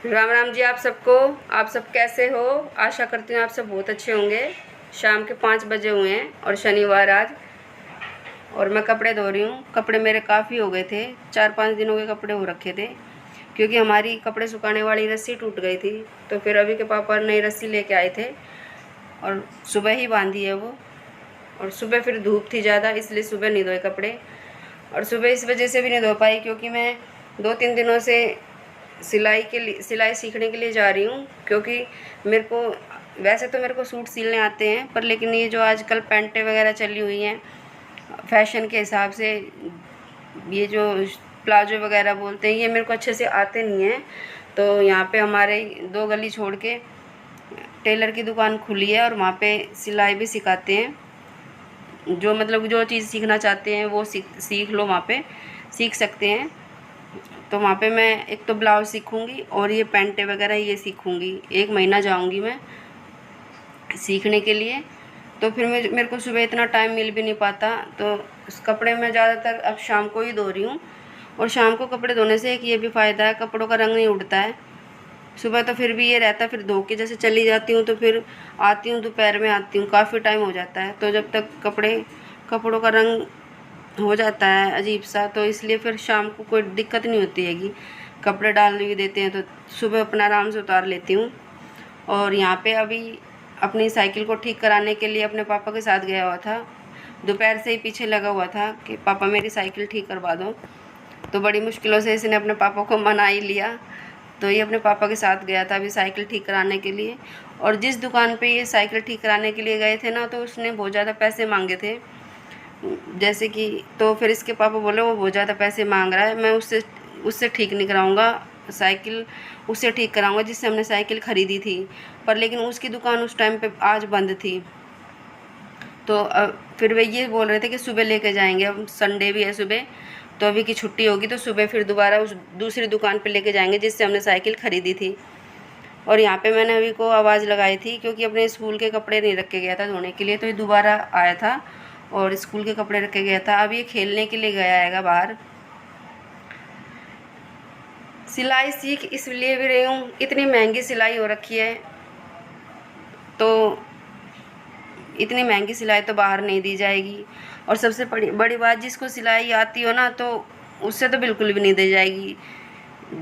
राम राम जी आप सबको। आप सब कैसे हो? आशा करती हूँ आप सब बहुत अच्छे होंगे। शाम के 5 बजे हुए हैं और शनिवार आज, और मैं कपड़े धो रही हूँ। कपड़े मेरे काफ़ी हो गए थे, 4-5 दिनों के कपड़े हो रखे थे, क्योंकि हमारी कपड़े सुखाने वाली रस्सी टूट गई थी। तो फिर अभी के पापा नई रस्सी लेके आए थे और सुबह ही बांधी है वो। और सुबह फिर धूप थी ज़्यादा, इसलिए सुबह नहीं धोए कपड़े। और सुबह इस वजह से भी नहीं धो पाई क्योंकि मैं 2-3 दिनों से सिलाई सीखने के लिए जा रही हूँ। क्योंकि मेरे को वैसे तो मेरे को सूट सिलने आते हैं, पर लेकिन ये जो आजकल पैंटें वगैरह चली हुई हैं फैशन के हिसाब से, ये जो प्लाजो वगैरह बोलते हैं, ये मेरे को अच्छे से आते नहीं हैं। तो यहाँ पे हमारे 2 गली छोड़ के टेलर की दुकान खुली है और वहाँ पे सिलाई भी सिखाते हैं। जो मतलब जो चीज़ सीखना चाहते हैं वो सीख लो, वहाँ पे सीख सकते हैं। तो वहाँ पे मैं एक तो ब्लाउज सीखूँगी और ये पैंटें वगैरह ये सीखूँगी। 1 महीना जाऊँगी मैं सीखने के लिए। तो फिर मेरे को सुबह इतना टाइम मिल भी नहीं पाता, तो उस कपड़े मैं ज़्यादातर अब शाम को ही धो रही हूँ। और शाम को कपड़े धोने से एक ये भी फ़ायदा है, कपड़ों का रंग नहीं उड़ता है। सुबह तो फिर भी ये रहता है, फिर धो के जैसे चली जाती हूँ तो फिर आती हूँ, दोपहर में आती हूँ, काफ़ी टाइम हो जाता है। तो जब तक कपड़ों का रंग हो जाता है अजीब सा, तो इसलिए फिर शाम को कोई दिक्कत नहीं होती हैगी। कपड़े डाल भी देते हैं तो सुबह अपना आराम से उतार लेती हूँ। और यहाँ पे अभी अपनी साइकिल को ठीक कराने के लिए अपने पापा के साथ गया हुआ था। दोपहर से ही पीछे लगा हुआ था कि पापा मेरी साइकिल ठीक करवा दो। तो बड़ी मुश्किलों से इसने अपने पापा को मना ही लिया। तो ये अपने पापा के साथ गया था अभी साइकिल ठीक कराने के लिए। और जिस दुकान पे ये साइकिल ठीक कराने के लिए गए थे ना, तो उसने बहुत ज़्यादा पैसे मांगे थे, जैसे कि। तो फिर इसके पापा बोले वो बहुत ज़्यादा पैसे मांग रहा है, मैं उससे ठीक नहीं कराऊँगा साइकिल, उससे ठीक कराऊँगा जिससे हमने साइकिल ख़रीदी थी। पर लेकिन उसकी दुकान उस टाइम पे आज बंद थी। तो फिर वे ये बोल रहे थे कि सुबह लेके जाएंगे, अब संडे भी है सुबह, तो अभी की छुट्टी होगी तो सुबह फिर दोबारा उस दूसरी दुकान पे लेके जाएंगे जिससे हमने साइकिल ख़रीदी थी। और यहाँ पे मैंने अभी को आवाज़ लगाई थी क्योंकि अपने स्कूल के कपड़े नहीं रख के गया था धोने के लिए, तो ये दोबारा आया था और स्कूल के कपड़े रख के गया था। अब ये खेलने के लिए गया है बाहर। सिलाई सीख इसलिए भी रही हूँ, इतनी महंगी सिलाई हो रखी है, तो इतनी महंगी सिलाई तो बाहर नहीं दी जाएगी। और सबसे बड़ी बात, जिसको सिलाई आती हो ना तो उससे तो बिल्कुल भी नहीं दी जाएगी।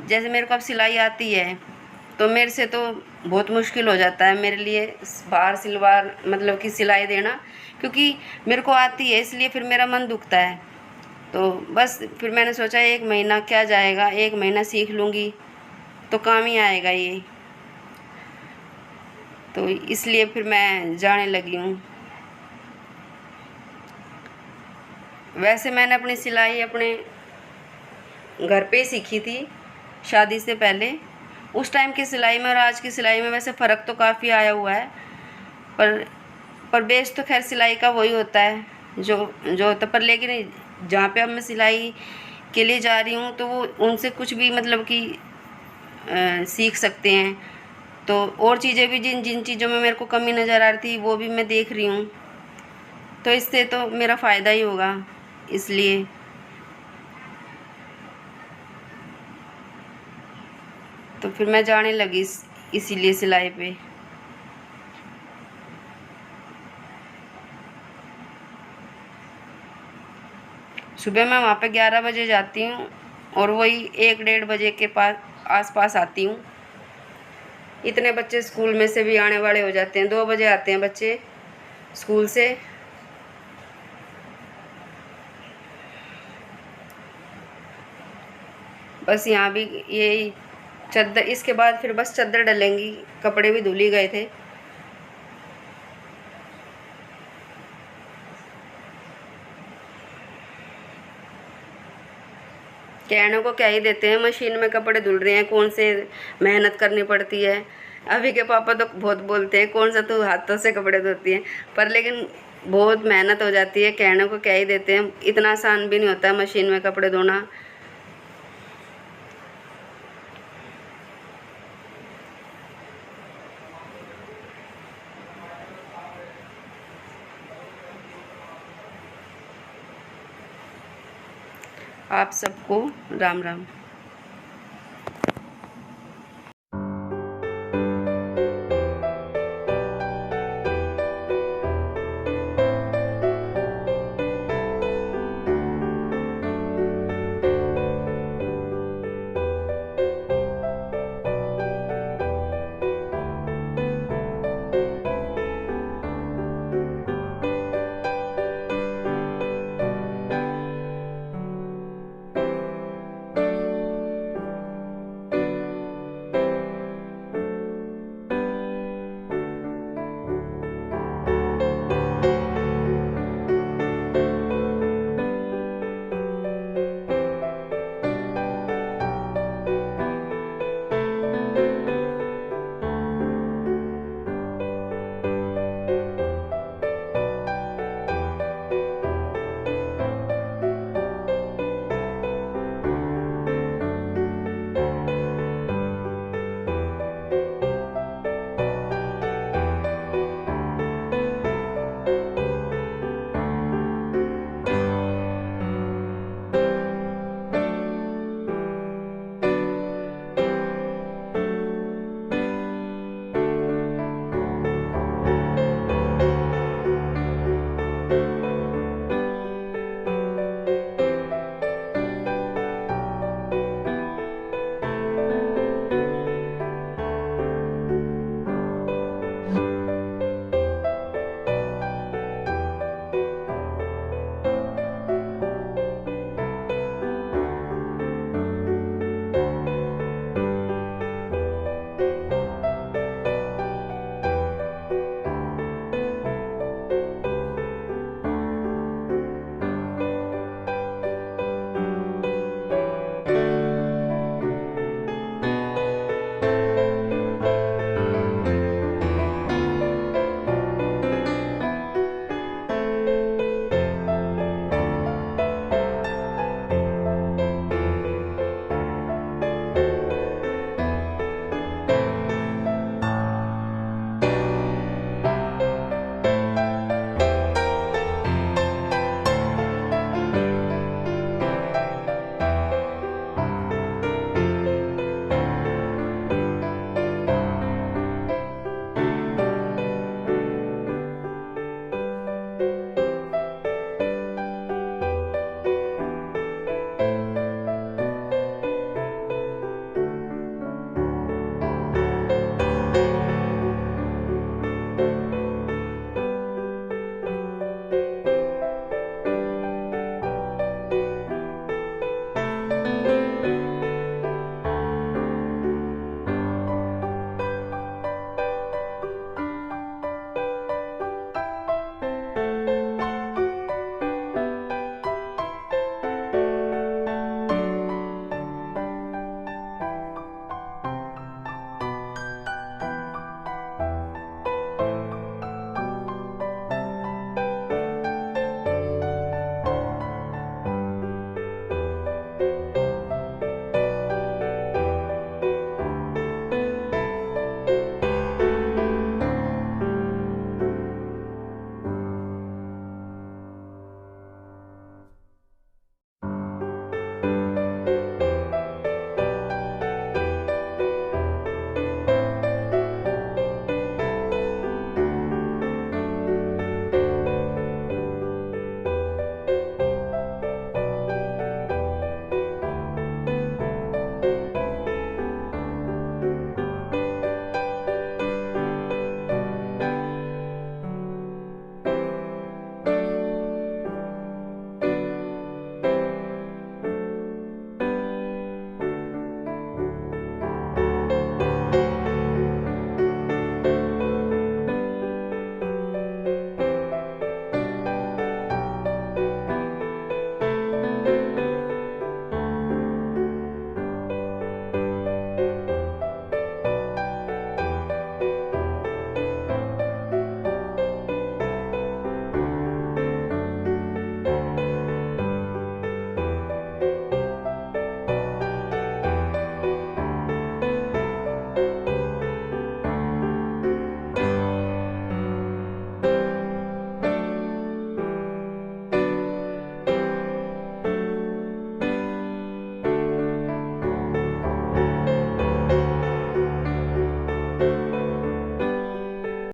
जैसे मेरे को अब सिलाई आती है तो मेरे से तो बहुत मुश्किल हो जाता है मेरे लिए बाहर सिलवार मतलब कि सिलाई देना, क्योंकि मेरे को आती है इसलिए फिर मेरा मन दुखता है। तो बस फिर मैंने सोचा 1 महीना क्या जाएगा, 1 महीना सीख लूँगी तो काम ही आएगा ये। तो इसलिए फिर मैं जाने लगी हूँ। वैसे मैंने अपनी सिलाई अपने घर पे ही सीखी थी शादी से पहले। उस टाइम की सिलाई में और आज की सिलाई में वैसे फ़र्क तो काफ़ी आया हुआ है, पर बेस तो खैर सिलाई का वही होता है जो होता। पर लेकिन जहाँ पे अब मैं सिलाई के लिए जा रही हूँ तो वो उनसे कुछ भी मतलब कि सीख सकते हैं। तो और चीज़ें भी जिन जिन चीज़ों में मेरे को कमी नज़र आ रही थी वो भी मैं देख रही हूँ, तो इससे तो मेरा फ़ायदा ही होगा इसलिए। तो फिर मैं जाने लगी इसीलिए सिलाई पे। सुबह मैं वहाँ पे 11 बजे जाती हूँ और वही 1-1:30 बजे के आसपास आती हूँ। इतने बच्चे स्कूल में से भी आने वाले हो जाते हैं, 2 बजे आते हैं बच्चे स्कूल से। बस यहाँ भी यही चद्दर, इसके बाद फिर बस चद्दर डलेंगी, कपड़े भी धुल ही गए थे। कहने को क्या ही देते हैं, मशीन में कपड़े धुल रहे हैं, कौन से मेहनत करनी पड़ती है। अभी के पापा तो बहुत बोलते हैं कौन सा तू हाथों से कपड़े धोती है, पर लेकिन बहुत मेहनत हो जाती है। कहने को क्या ही देते हैं, इतना आसान भी नहीं होता है मशीन में कपड़े धोना। आप सबको राम राम।